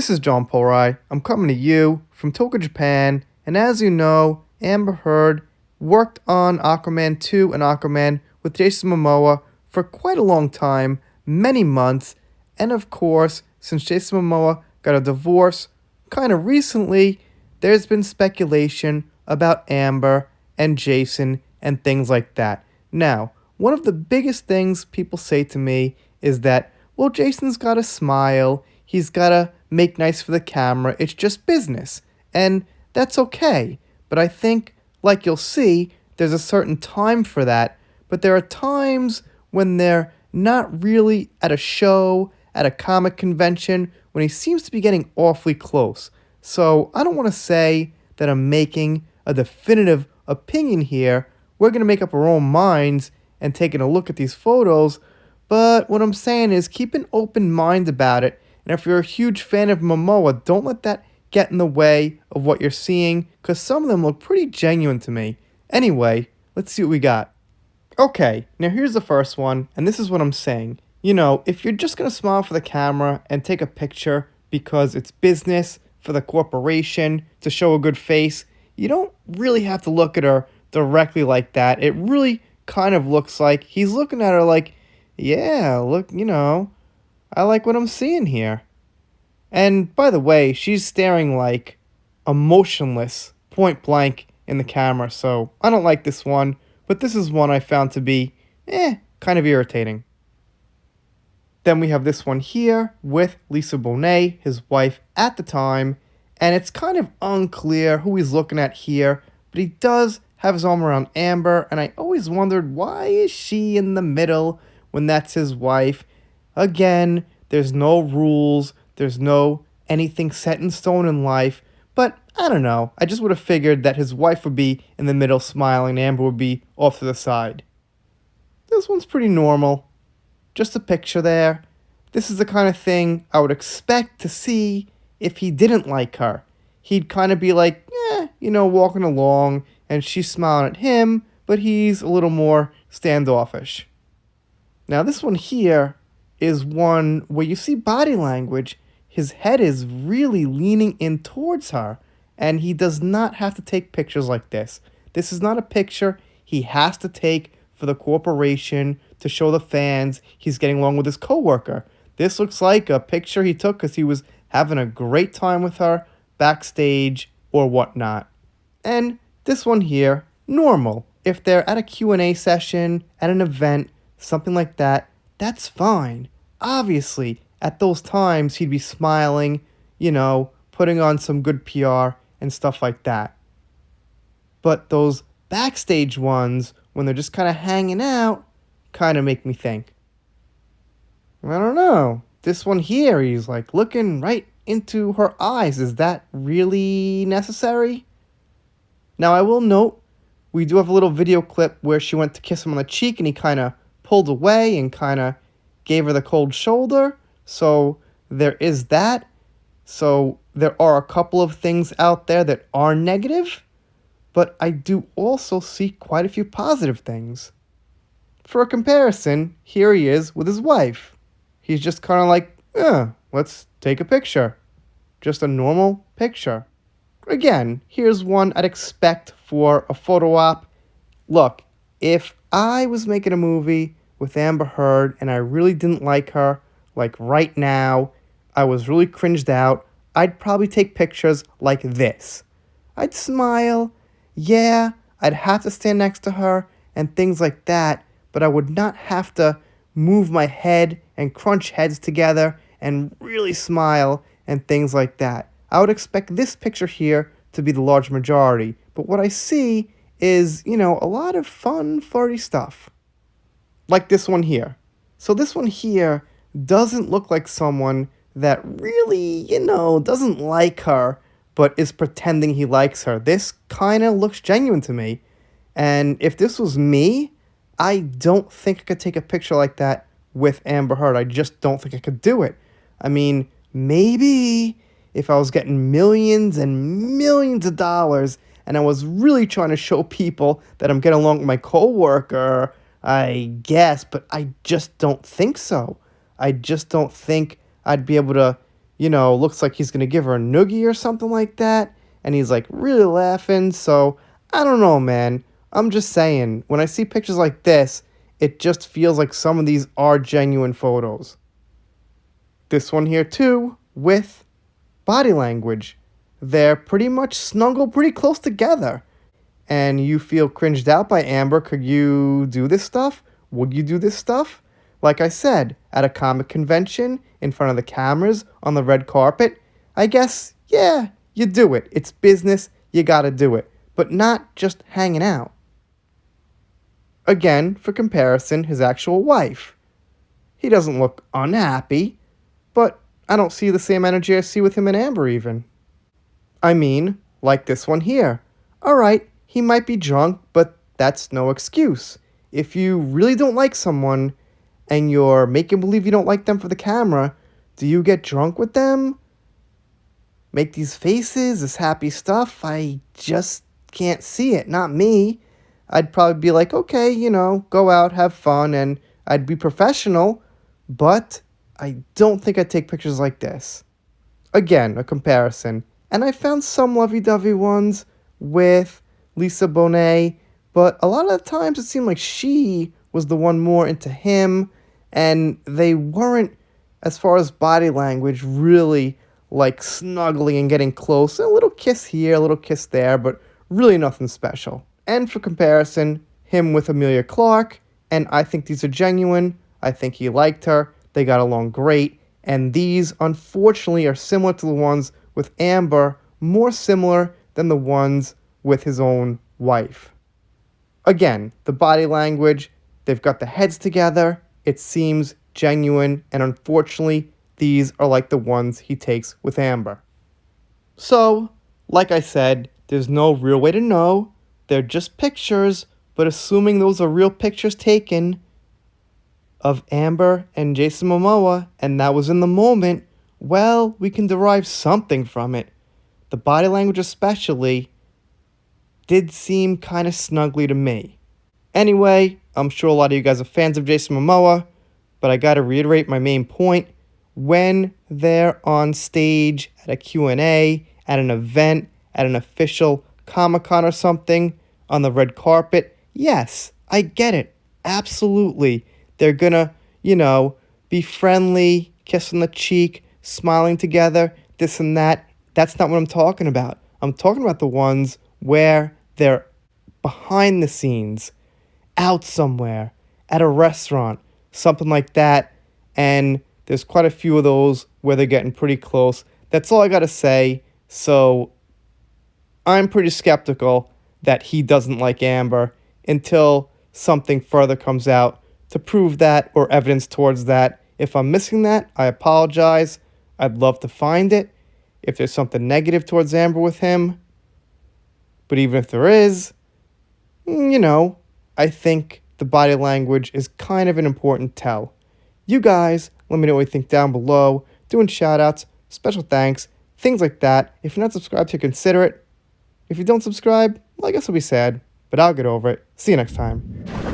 This is John Polrai. I'm coming to you from Tokyo, Japan, and as you know, Amber Heard worked on Aquaman 2 and Aquaman with Jason Momoa for quite a long time, many months, and of course, since Jason Momoa got a divorce kind of recently, there's been speculation about Amber and Jason and things like that. Now, one of the biggest things people say to me is that, well, Jason's gotta smile, he's gotta make nice for the camera, it's just business. And that's okay. But I think, like you'll see, there's a certain time for that, but there are times when they're not really at a show, at a comic convention, when he seems to be getting awfully close. So I don't want to say that I'm making a definitive opinion here. We're going to make up our own minds and taking a look at these photos, but what I'm saying is keep an open mind about it, and if you're a huge fan of Momoa, don't let that get in the way of what you're seeing, because some of them look pretty genuine to me. Anyway, let's see what we got. Okay, now here's the first one, and this is what I'm saying. You know, if you're just going to smile for the camera and take a picture because it's business for the corporation to show a good face, you don't really have to look at her directly like that. It really kind of looks like he's looking at her like, yeah, look, I like what I'm seeing here. And by the way, she's staring like emotionless, point blank in the camera, so I don't like this one, but this is one I found to be, kind of irritating. Then we have this one here with Lisa Bonet, his wife at the time, and it's kind of unclear who he's looking at here, but he does have his arm around Amber, and I always wondered, why is she in the middle when that's his wife? Again, there's no rules, there's no anything set in stone in life, but I don't know, I just would have figured that his wife would be in the middle smiling and Amber would be off to the side. This one's pretty normal. Just a picture there. This is the kind of thing I would expect to see if he didn't like her. He'd kind of be like, walking along, and she's smiling at him, but he's a little more standoffish. Now this one here is one where you see body language. His head is really leaning in towards her, and he does not have to take pictures like this. This is not a picture he has to take for the corporation to show the fans he's getting along with his coworker. This looks like a picture he took because he was having a great time with her backstage or whatnot. And this one here, normal. If they're at a Q&A session, at an event, something like that, that's fine. Obviously, at those times, he'd be smiling, putting on some good PR and stuff like that. But those backstage ones, when they're just kind of hanging out, kind of make me think. I don't know. This one here, he's like looking right into her eyes. Is that really necessary? Now, I will note, we do have a little video clip where she went to kiss him on the cheek and he kind of pulled away and kind of gave her the cold shoulder. So there is that. So there are a couple of things out there that are negative, but I do also see quite a few positive things. For a comparison, here he is with his wife. He's just kind of like, let's take a picture. Just a normal picture. Again, here's one I'd expect for a photo op. Look, if I was making a movie with Amber Heard and I really didn't like her, like right now, I was really cringed out, I'd probably take pictures like this. I'd smile, I'd have to stand next to her and things like that, but I would not have to move my head and crunch heads together and really smile and things like that. I would expect this picture here to be the large majority, but what I see is, a lot of fun, flirty stuff. Like this one here. So this one here doesn't look like someone that really, doesn't like her, but is pretending he likes her. This kind of looks genuine to me. And if this was me, I don't think I could take a picture like that with Amber Heard. I just don't think I could do it. I mean, maybe if I was getting millions and millions of dollars and I was really trying to show people that I'm getting along with my coworker, I guess, but I just don't think so. I just don't think I'd be able to, looks like he's gonna give her a noogie or something like that, and he's like really laughing. So I don't know, man. I'm just saying, when I see pictures like this, it just feels like some of these are genuine photos. This one here too, with body language. They're pretty much snuggled pretty close together. And you feel cringed out by Amber. Could you do this stuff? Would you do this stuff? Like I said, at a comic convention, in front of the cameras, on the red carpet, I guess, yeah, you do it. It's business, you gotta do it. But not just hanging out. Again, for comparison, his actual wife. He doesn't look unhappy, but I don't see the same energy I see with him and Amber even. I mean, like this one here. Alright, he might be drunk, but that's no excuse. If you really don't like someone, and you're making believe you don't like them for the camera, do you get drunk with them? Make these faces, this happy stuff? I just can't see it. Not me. I'd probably be like, okay, go out, have fun, and I'd be professional, but I don't think I'd take pictures like this. Again, a comparison. And I found some lovey-dovey ones with Lisa Bonet, but a lot of the times it seemed like she was the one more into him, and they weren't, as far as body language, really like snuggling and getting close. A little kiss here, a little kiss there, but really nothing special. And for comparison, him with Amelia Clark, and I think these are genuine. I think he liked her. They got along great. And these, unfortunately, are similar to the ones with Amber, more similar than the ones with his own wife. Again, the body language, they've got the heads together. It seems genuine, and unfortunately, these are like the ones he takes with Amber. So, like I said, there's no real way to know. They're just pictures, but assuming those are real pictures taken of Amber and Jason Momoa, and that was in the moment, well, we can derive something from it. The body language especially did seem kind of snuggly to me. Anyway, I'm sure a lot of you guys are fans of Jason Momoa, but I gotta reiterate my main point. When they're on stage at a Q&A, at an event, at an official Comic-Con or something, on the red carpet, yes, I get it. Absolutely. They're gonna, be friendly, kiss on the cheek, smiling together, this and that. That's not what I'm talking about. I'm talking about the ones where they're behind the scenes, out somewhere, at a restaurant, something like that. And there's quite a few of those where they're getting pretty close. That's all I gotta say. So I'm pretty skeptical that he doesn't like Amber until something further comes out to prove that or evidence towards that. If I'm missing that, I apologize. I'd love to find it. If there's something negative towards Amber with him, but even if there is, I think the body language is kind of an important tell. You guys, let me know what you think down below. Doing shout-outs, special thanks, things like that. If you're not subscribed to, consider it. If you don't subscribe, well, I guess I'll be sad, but I'll get over it. See you next time.